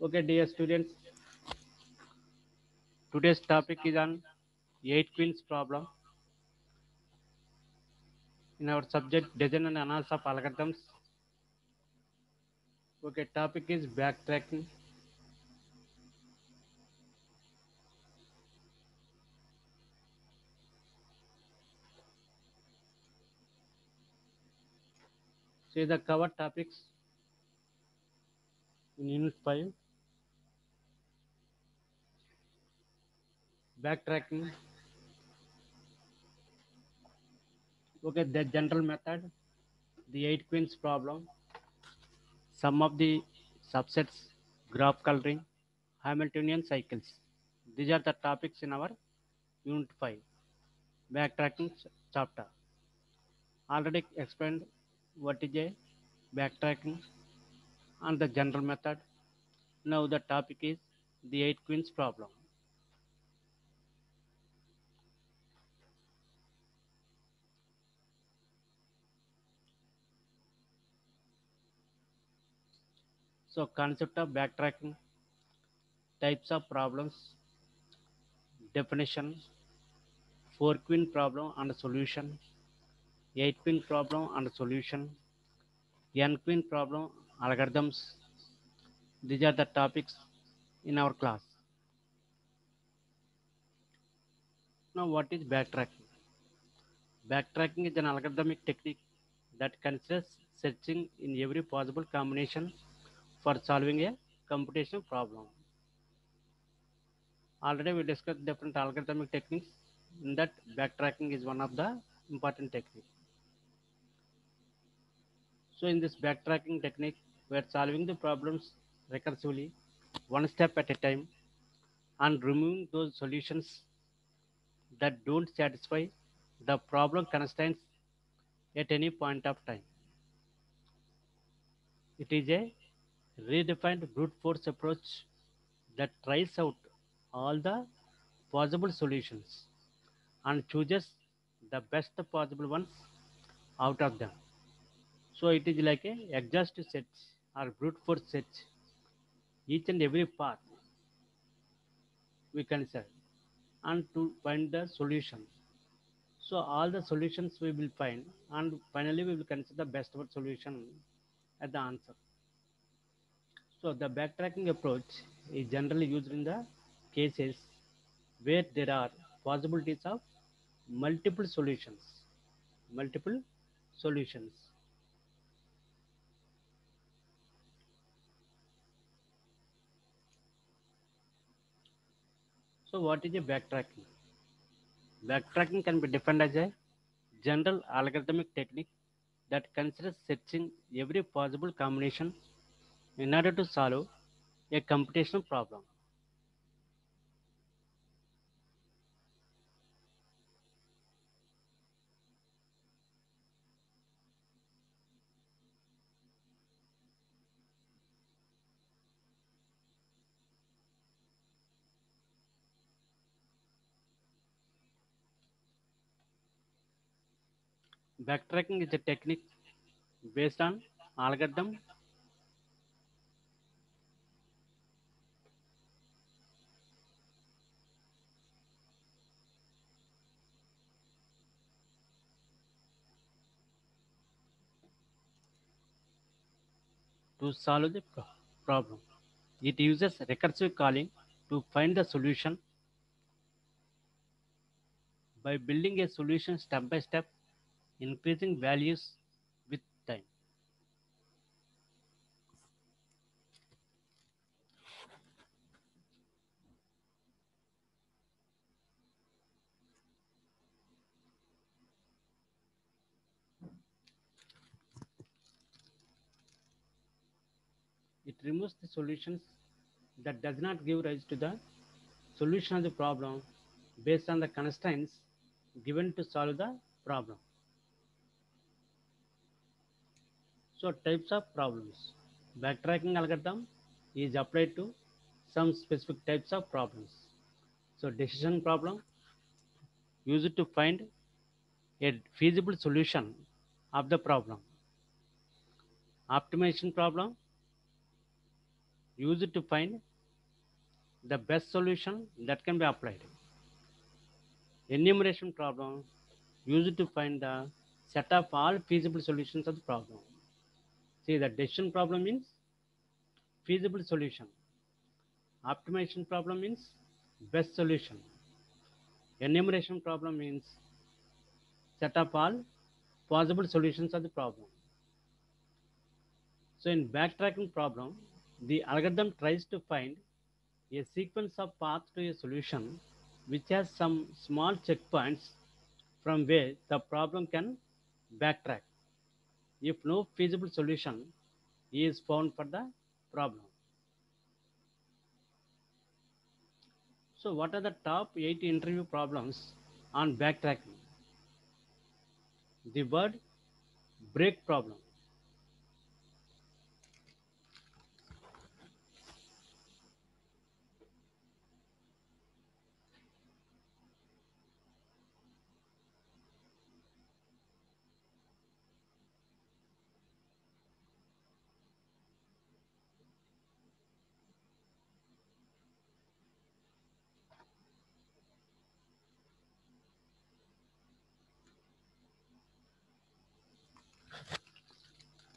Okay, dear students, today's topic is on 8 queens problem in our subject design and analysis of algorithms. Okay, topic is backtracking. See the cover topics in Unit 5. Backtracking. Okay, the general method, the 8 queens problem, sum of the subsets, graph coloring, Hamiltonian cycles. These are the topics in our Unit 5, backtracking chapter. Already explained what is a backtracking and the general method. Now the topic is the 8 queens problem. So concept of backtracking, types of problems, definition, 4 queen problem and solution, 8 queen problem and solution, n queen problem, algorithms. These are the topics in our class. Now what is backtracking? Backtracking is an algorithmic technique that considers searching in every possible combination for solving a computational problem. Already we discussed different algorithmic techniques. In that, backtracking is one of the important techniques. So in this backtracking technique, we are solving the problems recursively, one step at a time, and removing those solutions that don't satisfy the problem constraints at any point of time. It is a redefined brute force approach that tries out all the possible solutions and chooses the best possible ones out of them. So it is like a exhaustive search or brute force search. Each and every path we consider and to find the solution. So all the solutions we will find and finally we will consider the best solution at the answer. So the backtracking approach is generally used in the cases where there are possibilities of multiple solutions. Multiple solutions. So what is a backtracking? Backtracking can be defined as a general algorithmic technique that considers searching every possible combination in order to solve a computational problem. Backtracking is a technique based on algorithm to solve the problem. It uses recursive calling to find the solution by building a solution step by step, increasing values with time. It removes the solutions that does not give rise to the solution of the problem based on the constraints given to solve the problem. So types of problems. Backtracking algorithm is applied to some specific types of problems. So decision problem used to find a feasible solution of the problem. Optimization problem used to find the best solution that can be applied. Enumeration problem used to find the set of all feasible solutions of the problem. See, the decision problem means feasible solution. Optimization problem means best solution. Enumeration problem means set of all possible solutions of the problem. So in backtracking problem, the algorithm tries to find a sequence of paths to a solution which has some small checkpoints from where the problem can backtrack if no feasible solution is found for the problem. So what are the top 8 interview problems on backtracking? The word break problem.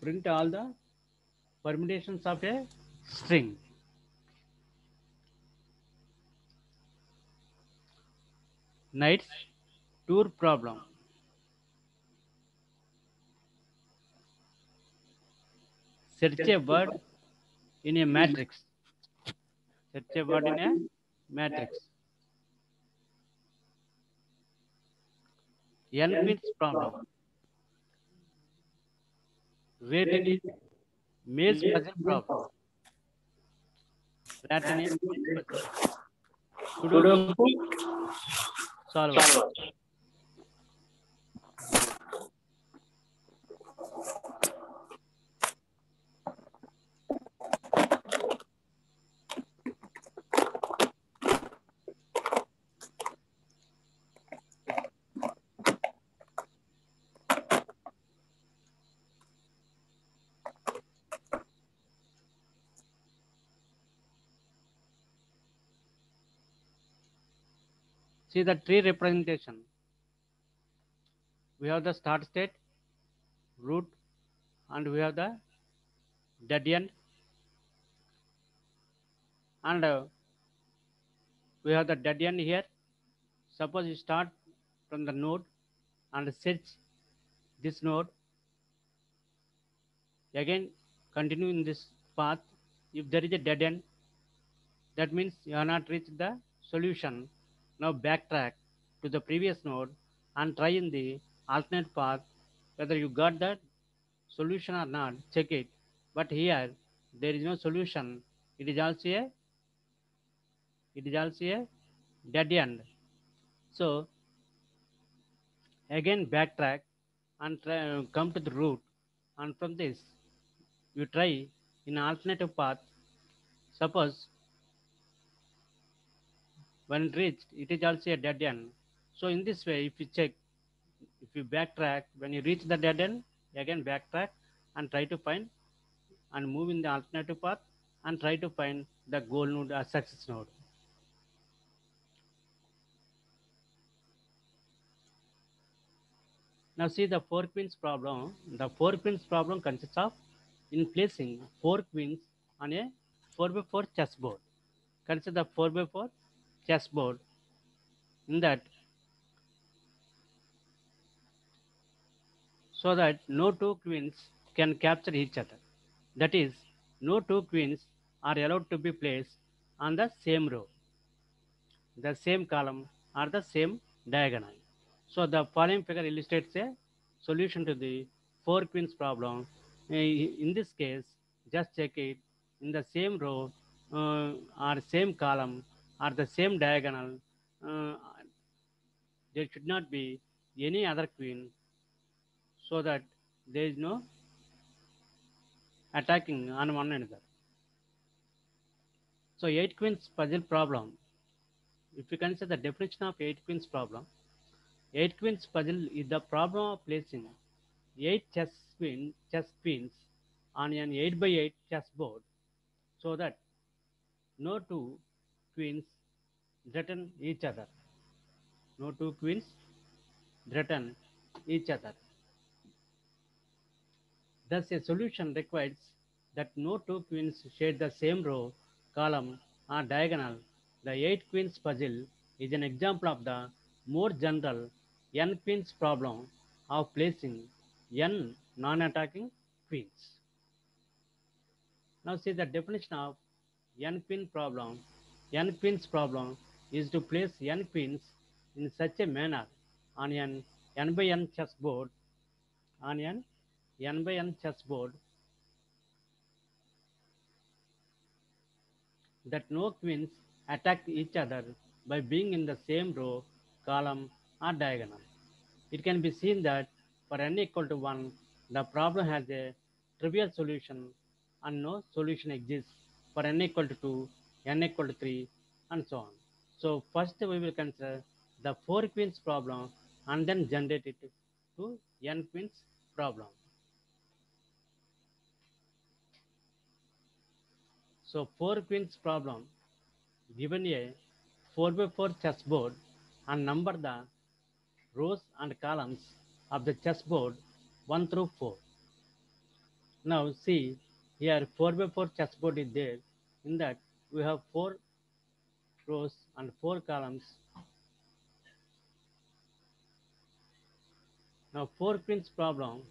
Print all the permutations of a string. Knight's tour problem. Search a word in a matrix. Search a word in a matrix. N-Queen's problem. Rate in a maze puzzle problem. Rat in a maze puzzle. Sudoku solver. See the tree representation. We have the start state, root, and we have the dead end, and we have the dead end here. Suppose you start from the node and search this node, again continue in this path. If there is a dead end, that means you have not reached the solution. Now backtrack to the previous node and try in the alternate path whether you got that solution or not. Check it. But here there is no solution. It is also a dead end. So again backtrack and come to the root, and from this you try in alternative path. Suppose when reached it is also a dead end. So in this way, if you check, if you backtrack when you reach the dead end, again backtrack and try to find and move in the alternative path and try to find the goal node or success node. Now see the 4 queens problem. The 4 queens problem consists of in placing 4 queens on a 4x4 chessboard. Consider the 4x4 chessboard. In that, so that no two queens can capture each other. That is, no two queens are allowed to be placed on the same row, the same column, or the same diagonal. So the following figure illustrates a solution to the 4 queens problem. In this case, just check it in the same row or same column or the same diagonal. Uh, there should not be any other queen so that there is no attacking on one another. So 8 queens puzzle problem. If you consider the definition of 8 queens problem, 8 queens puzzle is the problem of placing 8 chess queens on an 8 by 8 chessboard so that No two queens threaten each other. No two queens threaten each other. Thus, a solution requires that no two queens share the same row, column, or diagonal. The 8 queens puzzle is an example of the more general n queens problem of placing n non-attacking queens. Now see the definition of n queen problem. N queens problem is to place n queens in such a manner on an n by n chessboard on an n by n chessboard that no queens attack each other by being in the same row, column, or diagonal. It can be seen that for n equal to 1, the problem has a trivial solution and no solution exists for n equal to 2, n equal to 3, and so on. So first we will consider the 4 queens problem and then generate it to n queens problem. So 4 queens problem, given a 4 by 4 chessboard and number the rows and columns of the chessboard 1 through 4. Now see here 4 by 4 chessboard is there. In that we have 4 rows and 4 columns. Now 4 queens problem,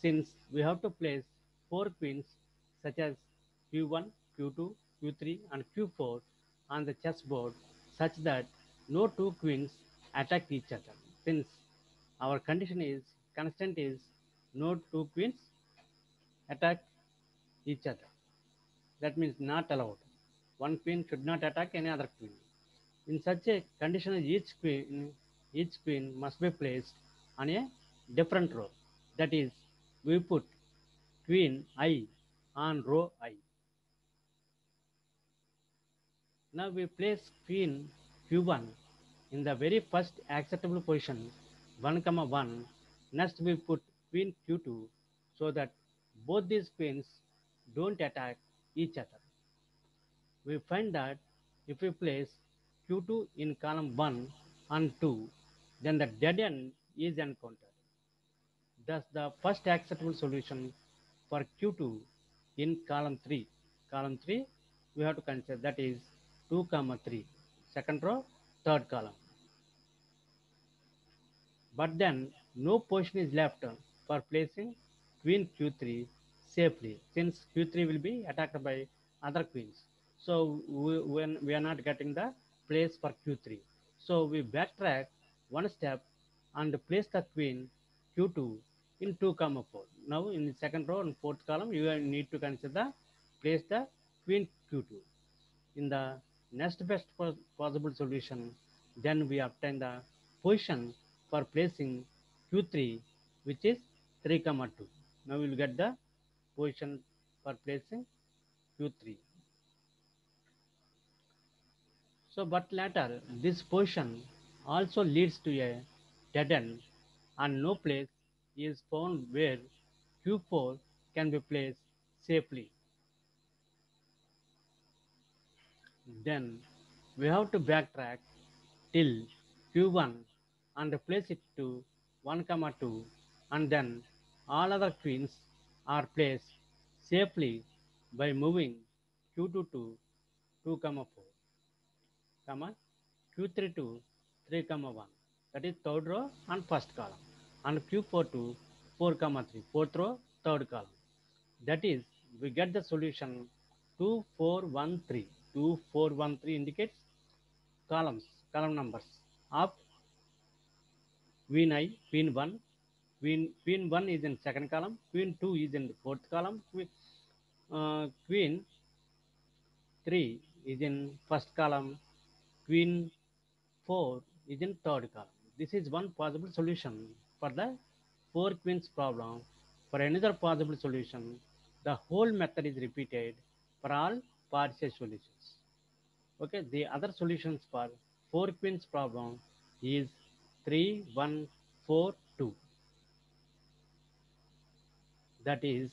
since we have to place 4 queens such as q1, q2, q3 and q4 on the chessboard such that no two queens attack each other. Since our condition is constant is no two queens attack each other. That means not allowed. One queen should not attack any other queen. In such a condition, each queen must be placed on a different row. That is, we put queen I on row I. Now we place queen q1 in the very first acceptable position 1 comma 1. Next we put queen q2 so that both these queens don't attack each other. We find that if we place q2 in column 1 and 2, then the dead end is encountered. Thus, the first acceptable solution for q2 in column 3. Column 3 we have to consider, that is 2 comma 3. Second row, third column. But then no position is left for placing queen q3 safely, since q3 will be attacked by other queens. So when we are not getting the place for q3, so we backtrack one step and place the queen q2 in 2 comma 4. Now in the second row and fourth column you need to consider place the queen q2 in the next best possible solution. Then we obtain the position for placing q3, which is 3 comma 2. Now we will get the position for placing q3. So but later this position also leads to a dead end and no place is found where q4 can be placed safely. Then we have to backtrack till q1 and replace it to 1 comma 2, and then all other queens are placed safely by moving q2 to 2 comma 4 comma q3 to 3 comma 1, that is third row and first column, and q4 to 4 comma 3 fourth row third column. That is, we get the solution 2413. 2413 indicates column numbers of queen I, queen 1, queen 1 is in second column, queen 2 is in the fourth column, queen 3 is in first column, queen 4 is in third column. This is one possible solution for the 4 queens problem. For another possible solution, the whole method is repeated for all partial solutions. Okay, the other solutions for 4 queens problem is 3142. That is,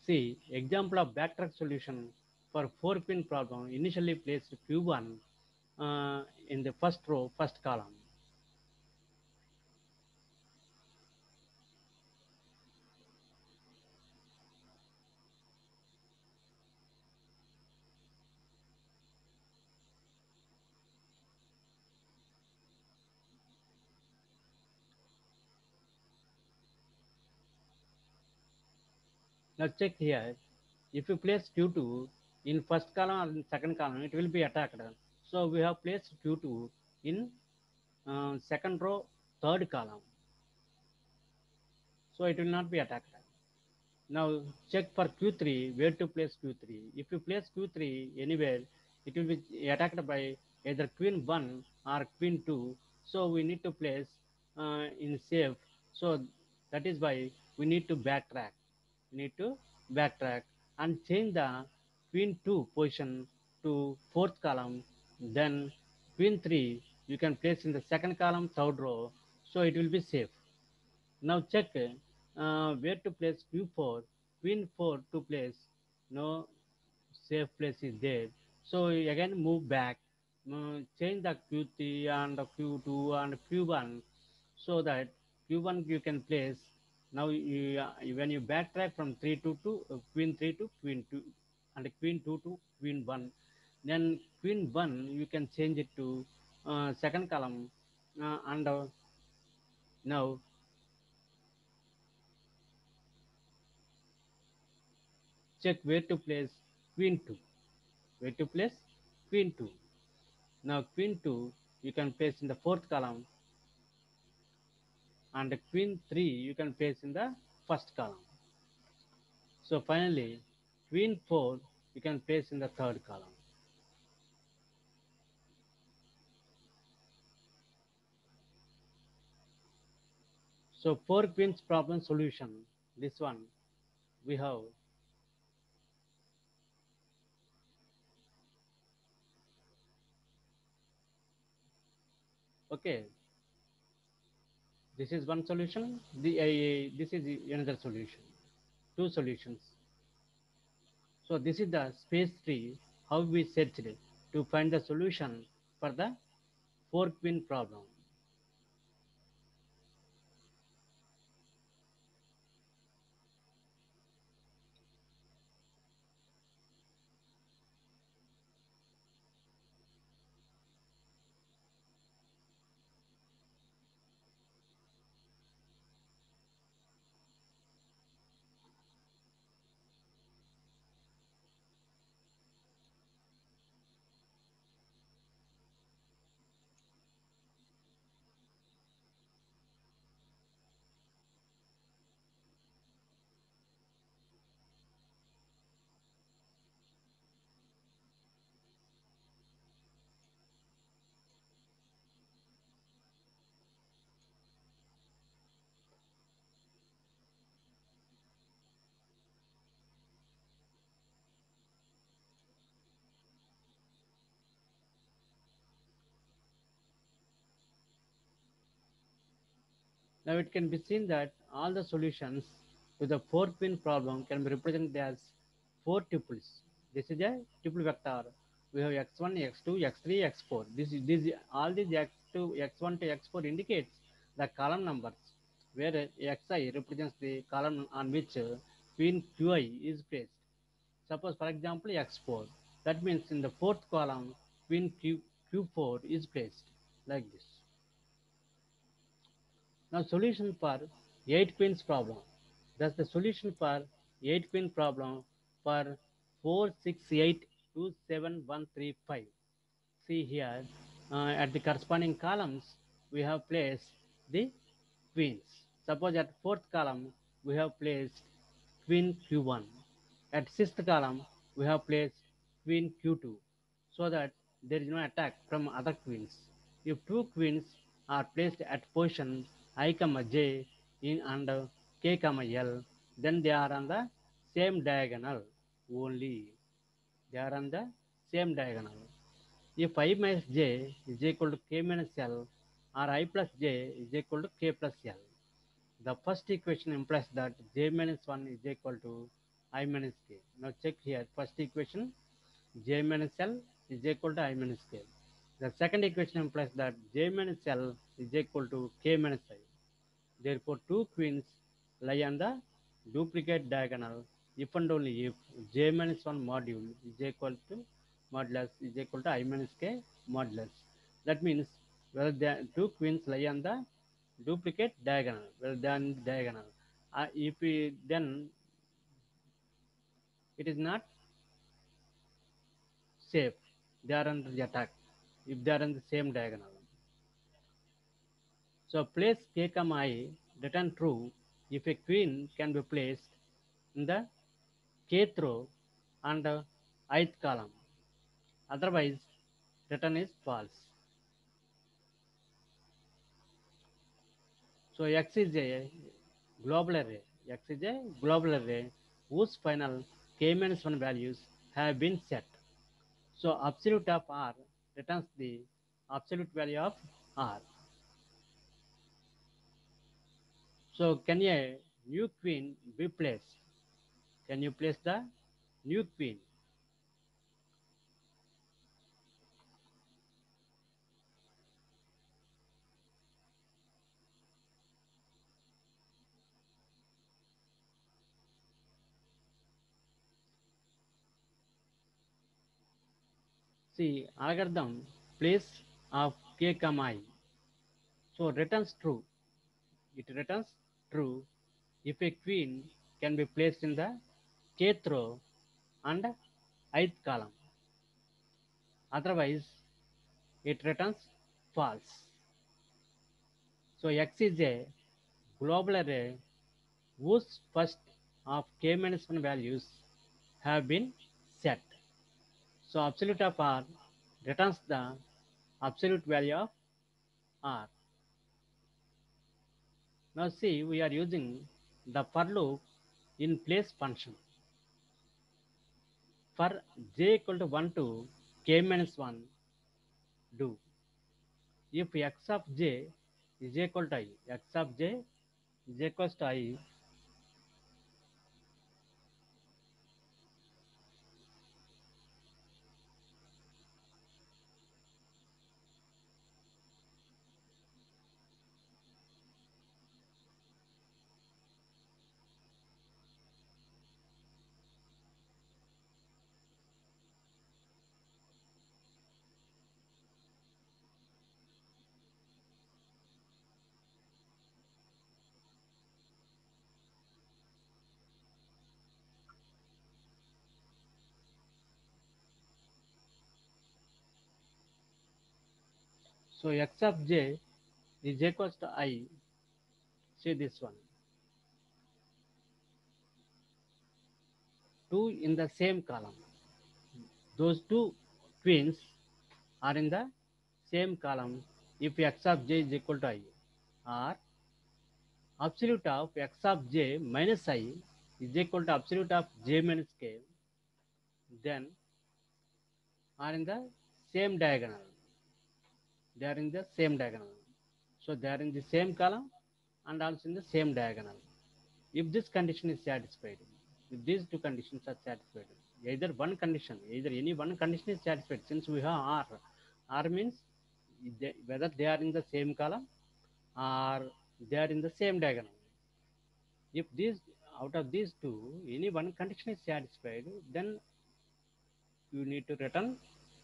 see example of backtrack solution For 4-pin problem, initially place Q1 in the first row, first column. Now check here. If you place Q2 in first column or in second column, it will be attacked. So we have placed Q2 in second row, third column. So it will not be attacked. Now check for Q3, where to place Q3. If you place Q3 anywhere, it will be attacked by either Queen 1 or Queen 2. So we need to place in safe. So that is why we need to backtrack. We need to backtrack and change the Queen 2 position to fourth column. Then Queen 3 you can place in the second column, third row. So it will be safe. Now check where to place Q4, Queen 4 to place. No safe place is there. So again move back, change the Q3 and the Q2 and Q1 so that Q1 you can place. Now when you backtrack from 3 to Queen 3 to Queen 2 and Queen 2 to Queen 1, then Queen 1 you can change it to second column and now check where to place Queen 2. Where to place Queen 2. Now Queen 2 you can place in the fourth column and Queen 3 you can place in the first column. So finally Queen 4 you can place in the third column. So four queens problem solution. This one we have. Okay, this is one solution. This is another solution. Two solutions. So this is the space tree, how we searched it to find the solution for the four queen problem. Now it can be seen that all the solutions to the four queen problem can be represented as four tuples. This is a tuple vector. We have x1, x2, x3, x4. This all these x2, x1 to x4 indicates the column numbers, where xi represents the column on which queen qi is placed. Suppose, for example, x4. That means in the fourth column, queen q4 is placed like this. Now solution for 8 queens problem. Thus the solution for 8 queen problem for 4682715. See here at the corresponding columns we have placed the queens. Suppose at fourth column we have placed queen q1. At sixth column we have placed queen q2 so that there is no attack from other queens. If two queens are placed at position I, j in and k, l, then they are on the same diagonal only. They are on the same diagonal. If I minus j is equal to k minus l or I plus j is equal to k plus l, the first equation implies that j minus 1 is equal to I minus k. Now check here first equation. j minus L is equal to I minus k. The second equation implies that j minus L is equal to k minus I. Therefore, two queens lie on the duplicate diagonal if and only if j minus 1 module is equal to modulus is equal to I minus k modulus. That means whether the two queens lie on the duplicate diagonal, well then diagonal. If we, then it is not safe. They are under the attack if they are on the same diagonal. So place k comma I return true if a queen can be placed in the kth row and ith column. Otherwise, return is false. So X is a global array. X is a global array whose final k-1 values have been set. So absolute of R returns the absolute value of R. So can a new queen be placed? Can you place the new queen? See, algorithm place of k comma I. So returns true. It returns true if a queen can be placed in the kth row and ith column. Otherwise, it returns false. So X is a global array whose first of k-1 values have been set. So absolute of R returns the absolute value of R. Now see, we are using the for loop in place function. For j equal to 1 to k minus 1, do. If x of j is equal to I, x of j is equal to I, so x of j is equal to I, see this one, 2 in the same column. Those two twins are in the same column if x of j is equal to I, or absolute of x of j minus I is equal to absolute of j minus k, then are in the same diagonal. They are in the same diagonal. So they are in the same column and also in the same diagonal. If this condition is satisfied, if these two conditions are satisfied, either one condition, either any one condition is satisfied, since we have R. R means whether they are in the same column or they are in the same diagonal. If these out of these two, any one condition is satisfied, then you need to return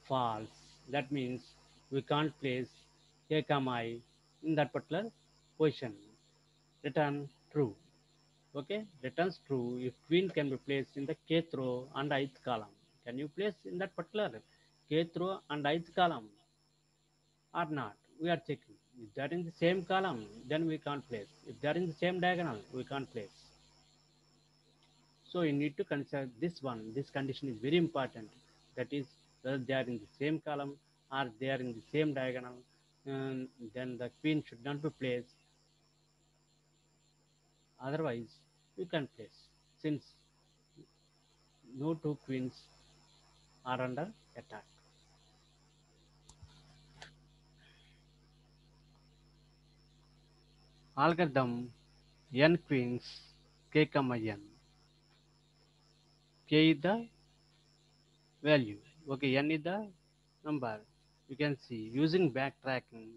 false. That means we can't place k comma I in that particular position. Return true. Okay, returns true if queen can be placed in the kth row and ith column. Can you place in that particular kth row and ith column or not? We are checking. If they are in the same column, then we can't place. If they are in the same diagonal, we can't place. So you need to consider this one. This condition is very important. That is whether they are in the same column or they are in the same diagonal. And then the queen should not be placed. Otherwise, you can place. Since no two queens are under attack. Algorithm n queens k comma n. K is the value. Okay, n is the number. You can see using backtracking,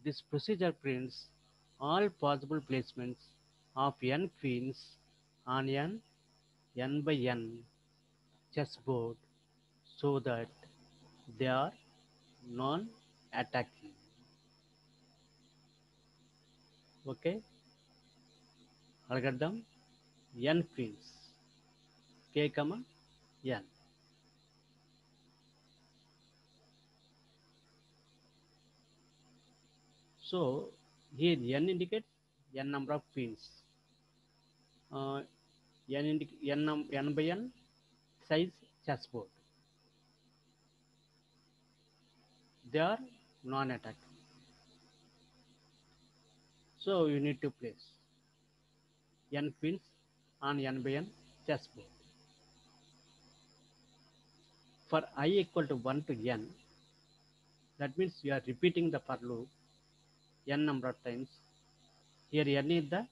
this procedure prints all possible placements of n queens on an n by n chessboard so that they are non-attacking. Okay, algorithm n queens k comma n. So here n indicates n number of queens. N by n size chessboard. They are non-attacking. So you need to place n queens on n by n chessboard. For I equal to 1 to n, that means you are repeating the for loop n number of times. Here n is the,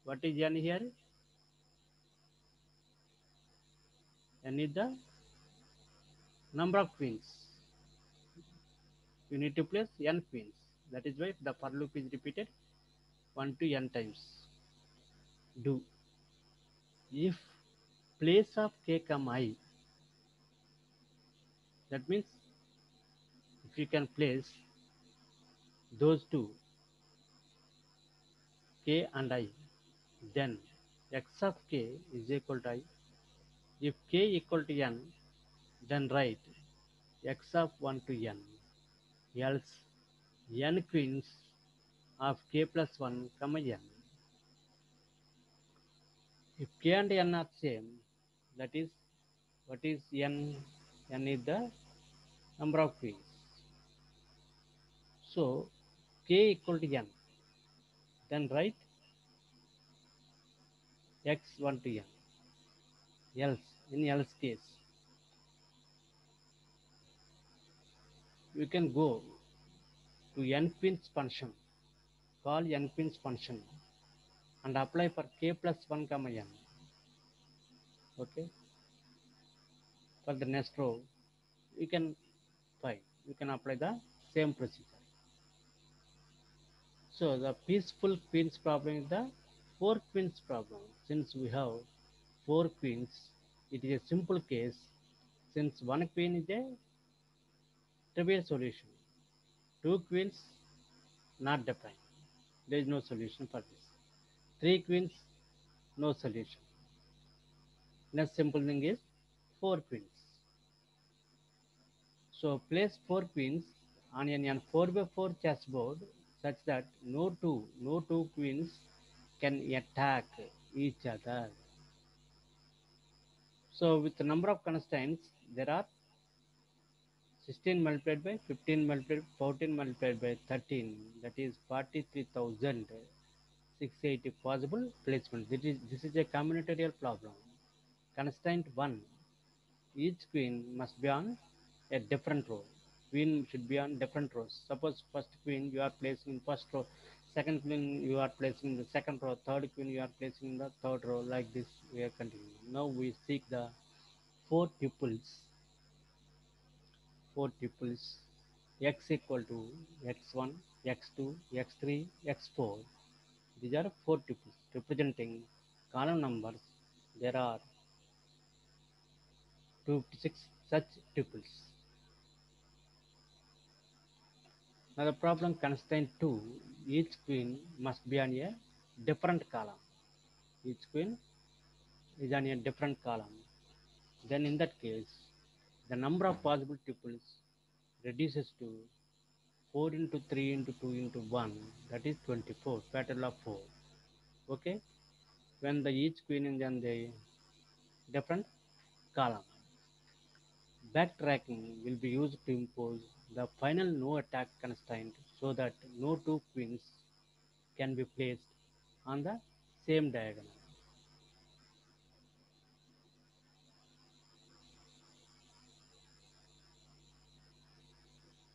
what is n here? N is the number of queens. You need to place n queens. That is why the for loop is repeated 1 to n times. Do if place of k comma I, that means if you can place those two k and I, then x of k is equal to I. If k equal to n, then write x of 1 to n, else n queens of k plus 1 comma n. If k and n are same, that is, what is n? N is the number of queens. So k equal to n, then write x 1 to n. Else, in else case, you can go to n queens function, call n queens function and apply for k plus 1 comma n. Okay, for the next row you can find, you can apply the same procedure. So the peaceful queens problem is the 4 queens problem. Since we have 4 queens, it is a simple case. Since 1 queen is a trivial solution, 2 queens not defined, there is no solution for this. 3 queens, no solution. Next simple thing is 4 queens. So place 4 queens on an 4 by 4 chessboard such that no two queens can attack each other. So with the number of constraints, there are 16 multiplied by 15 multiplied 14 multiplied by 13, that is 43,680 possible placements. This is a combinatorial problem. Constraint 1, each queen must be on a different row. Queen should be on different rows. Suppose first queen you are placing in first row, second queen you are placing in the second row, third queen you are placing in the third row. Like this we are continuing. Now we seek the four tuples. Four tuples x equal to x1, x2, x3, x4. These are four tuples representing column numbers. There are 256 such tuples. Now the problem constraint 2, each queen must be on a different column. Each queen is on a different column. Then in that case, the number of possible tuples reduces to 4 into 3 into 2 into 1, that is 24, factorial of 4. Okay, when the each queen is on the different column. Backtracking will be used to impose the final no attack constraint so that no two queens can be placed on the same diagonal.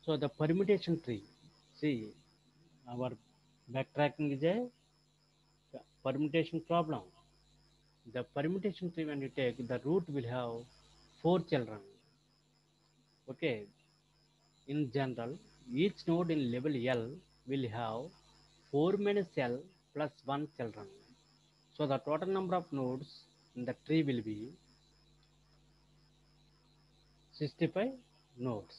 So the permutation tree, see, our backtracking is a permutation problem. The permutation tree, when you take, the root will have 4 children. Okay, in general, each node in level L will have 4 many cell plus 1 children. So the total number of nodes in the tree will be 65 nodes.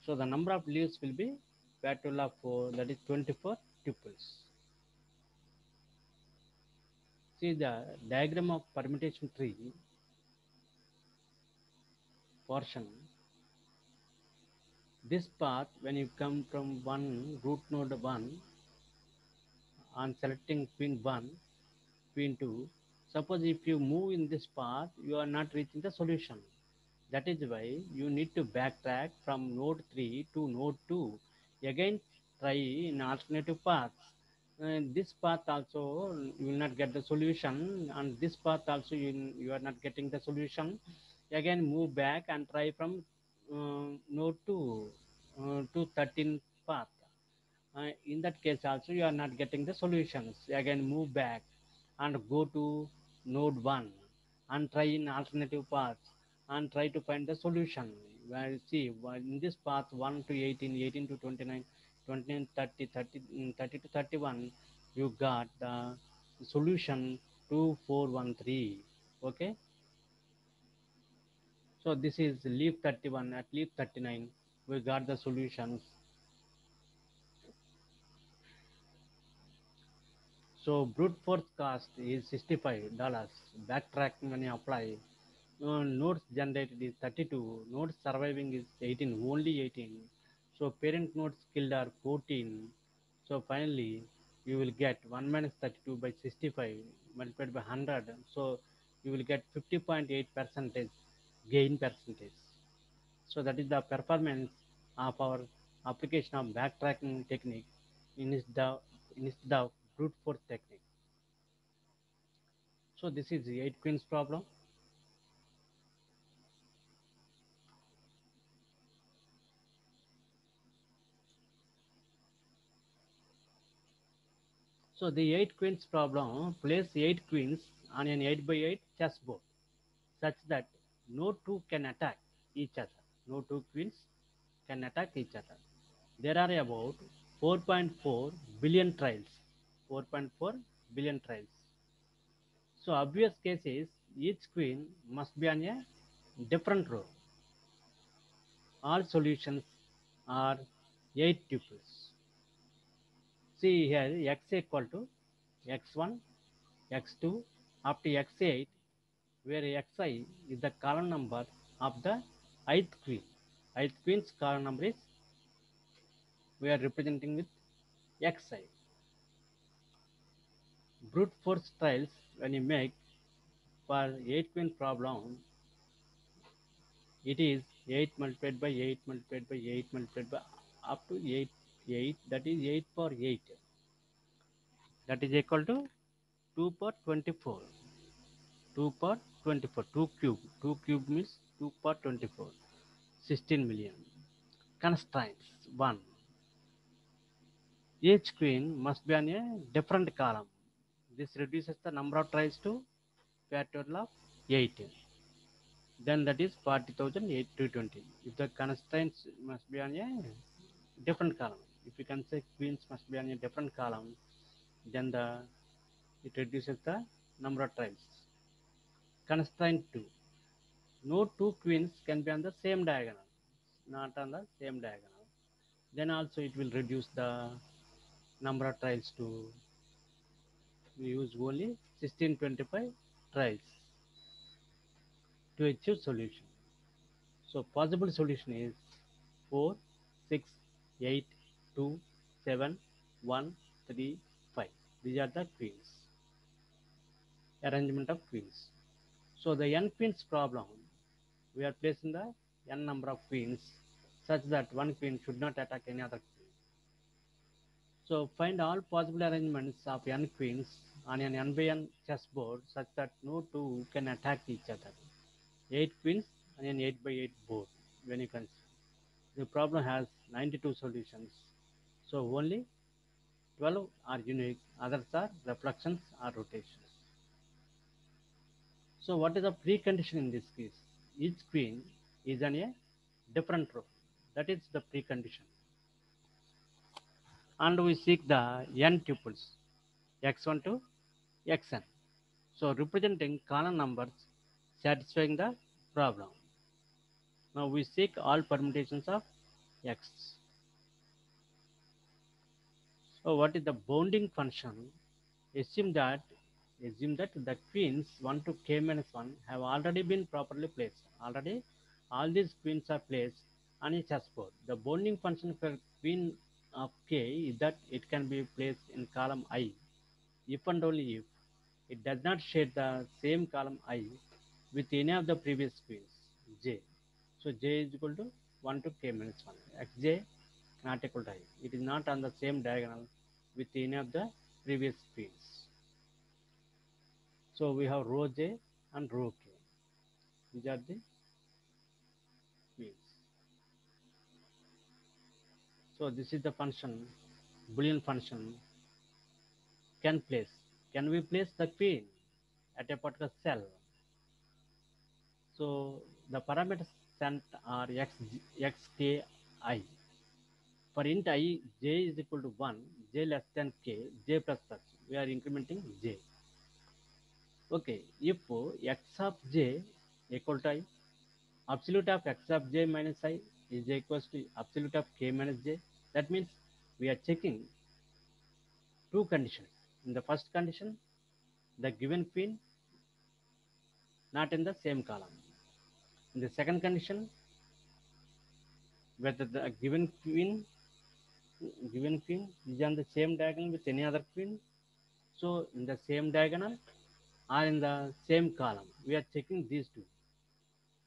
So the number of leaves will be factorial of 4, that is 24 tuples. See the diagram of permutation tree portion. This path, when you come from one root node 1 on selecting pin 1, pin 2, suppose if you move in this path, you are not reaching the solution. That is why you need to backtrack from node 3 to node 2. Again, try in alternative paths. This path also you will not get the solution, and this path also you are not getting the solution. Again, move back and try from node 2 to 13 path. In that case also you are not getting the solutions. Again, move back and go to node 1 and try in alternative paths and try to find the solution. Well, see, in this path 1 to 18, 18 to 29, 29, 30, 30, 30 to 31, you got the solution 2413. Okay, so this is leaf 31. At leaf 39 we got the solutions. So brute force cost is $65. Backtracking when you apply. Nodes generated is 32. Nodes surviving is 18. Only 18. So parent nodes killed are 14. So finally you will get 1 minus 32 by 65 multiplied by 100. So you will get 50.8 percentage gain percentage. So that is the performance of our application of backtracking technique in the brute force technique. So this is the 8 queens problem. So the 8 queens problem, place 8 queens on an 8 by 8 chessboard such that no two can attack each other. No two queens can attack each other. There are about 4.4 billion trials. 4.4 billion trials. So obvious case is each queen must be on a different row. All solutions are 8 tuples. See here x equal to x1, x2 up to x8, where xi is the column number of the ith queen. Ith queen's column number is we are representing with xi. Brute force trials when you make for 8 queen problem, it is 8 multiplied by 8 multiplied by 8 multiplied by up to 8, 8, that is 8 for 8. That is equal to 2 per 24. 2 per 24. 2 cube. 2 cube means 2 per 24. 16 million. Constraints 1. Each queen must be on a different column. This reduces the number of tries to factorial of 8. Then that is 40,008 to 20. If the constraints must be on a different column, if you can say queens must be on a different column, then it reduces the number of tries. Constraint 2. No two queens can be on the same diagonal, not on the same diagonal. Then also it will reduce the number of trials to we use only 1625 trials to achieve solution. So possible solution is 4, 6, 8, 2, 7, 1, 3, 5. These are the queens. Arrangement of queens. So the n queens problem, we are placing the n number of queens such that one queen should not attack any other queen. So find all possible arrangements of n queens on an n by n chessboard such that no two can attack each other. 8 queens on an 8 by 8 board when you can see. The problem has 92 solutions. So only 12 are unique, others are reflections or rotations. So what is the precondition in this case? Each queen is on a different row. That is the precondition. And we seek the n tuples x1 to xn. So representing column numbers satisfying the problem. Now we seek all permutations of x. So what is the bounding function? Assume that the queens 1 to k minus 1 have already been properly placed. Already all these queens are placed on a chessboard. The bounding function for queen of k is that it can be placed in column I if and only if it does not share the same column I with any of the previous queens j. So j is equal to 1 to k minus 1. Xj not equal to I. It is not on the same diagonal with any of the previous queens. So we have row j and row k. These are the queens. So this is the function, Boolean function can place. Can we place the queen at a particular cell? So the parameters sent are xki. For int I, j is equal to 1, j less than k, j plus plus. We are incrementing j. Okay, if x of j equal to I, absolute of x of j minus I is equals to absolute of k minus j. That means we are checking two conditions. In the first condition, the given queen not in the same column. In the second condition, whether the given queen is on the same diagonal with any other queen. So in the same diagonal or in the same column, we are checking these two.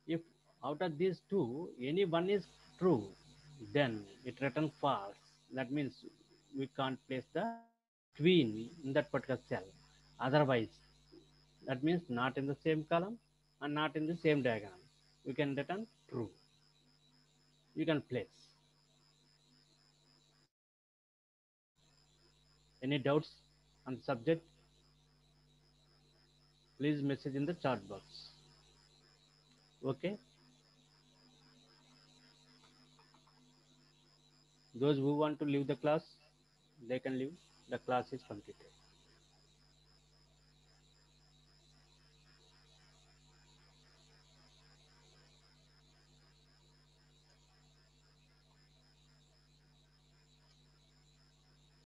If out of these two, any one is true, then it returns false. That means we can't place the queen in that particular cell. Otherwise, that means not in the same column and not in the same diagonal. We can return true. You can place. Any doubts on the subject? Please message in the chat box. Okay. Those who want to leave the class, they can leave. The class is completed.